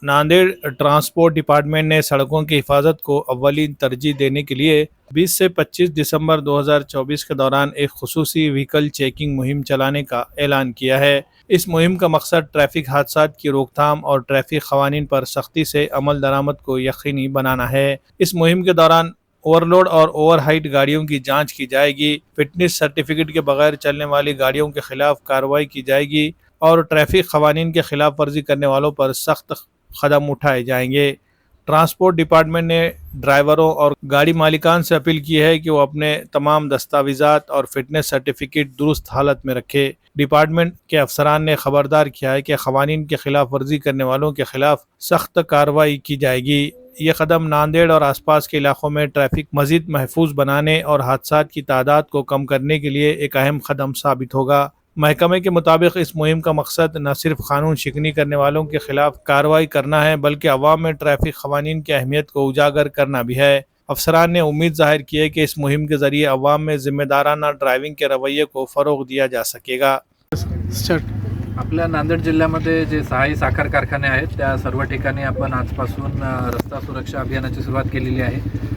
Nanded transport department ने सड़कों की हिफाजत को अव्वलीन तरजीह देने के लिए 20 से 25 दिसंबर 2024 के दौरान एक खुसूसी व्हीकल चेकिंग मुहिम चलाने का ऐलान किया है। इस मुहिम का मकसद ट्रैफिक हादसात की रोकथाम और ट्रैफिक कवानीन पर सख्ती से अमल दरामद को यकीनी बनाना है। इस मुहिम के दौरान ओवरलोड और ओवर हाइट गाड़ियों की जांच की जाएगी, फिटनेस सर्टिफिकेट के बगैर चलने वाली गाड़ियों के खिलाफ कार्रवाई की जाएगी और ट्रैफिक कवानीन के खिलाफ वर्जी करने वालों पर सख्त कदम उठाए जाएंगे। ट्रांसपोर्ट डिपार्टमेंट ने ड्राइवरों और गाड़ी मालिकान से अपील की है कि वो अपने तमाम दस्तावेजात और फिटनेस सर्टिफिकेट दुरुस्त हालत में रखे। डिपार्टमेंट के अफसरान ने खबरदार किया है कि कवानीन के खिलाफ वर्जी करने वालों के खिलाफ सख्त कार्रवाई की जाएगी। ये कदम नांदेड़ और आसपास के इलाकों में ट्रैफिक मजीद महफूज बनाने और हादसात की तादाद को कम करने के लिए एक अहम कदम साबित होगा। महकमे के मुताबिक इस मुहिम का मकसद न सिर्फ कानून शिकनी करने वालों के खिलाफ कार्रवाई करना है, बल्कि अवाम में ट्रैफिक कवानीन की अहमियत को उजागर करना भी है। अफसरान ने उम्मीद जाहिर की है कि इस मुहिम के जरिए अवाम में जिम्मेदाराना ड्राइविंग के रवैये को फ़रोग दिया जा सकेगा। आपल्या नांदेड जिल्ह्यामध्ये जे 6 साखर कारखाने आहेत त्या सर्व ठिकाणी आपण आजपासून रस्ता सुरक्षा अभियानाची सुरुवात केलेली आहे।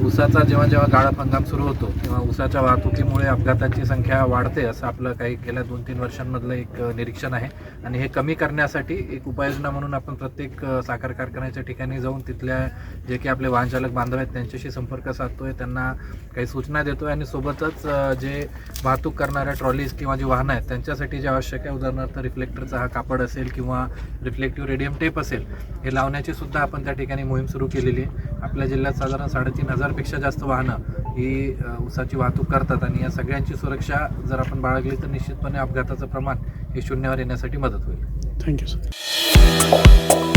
ऊसाचा जेव्हा गाळप हंगाम सुरू होतो तेव्हा ऊसाच्या वाहतुकीमुळे अपघातांची संख्या वाढते असं आपलं काही गेल्या 2-3 वर्षांमधलं एक निरीक्षण आहे आणि हे कमी करण्यासाठी एक उपाययोजना म्हणून आपण प्रत्येक साखर कारखान्याच्या ठिकाणी जाऊन तिथल्या जे की आपले वाहनचालक बांधव आहेत त्यांच्याशी संपर्क साधतोय, त्यांना काही सूचना देतोय आणि सोबतच जे वाहतूक करणाऱ्या ट्रॉलीज किंवा जी वाहनं आहेत त्यांच्यासाठी जे आवश्यक आहे, उदाहरणार्थ रिफ्लेक्टरचा हा कापड असेल किंवा रिफ्लेक्टिव्ह रेडियम टेप असेल, हे लावण्याची सुद्धा आपण त्या ठिकाणी मोहीम सुरू केलेली आहे। आपल्या जिल्ह्यात साधारण 3,500 पेक्षा जास्त वाहनं ही ऊसाची वाहतूक करतात आणि या सगळ्यांची सुरक्षा जर आपण बाळगली तर निश्चितपणे अपघाताचं प्रमाण हे शून्यावर येण्यासाठी मदत होईल। Thank you sir.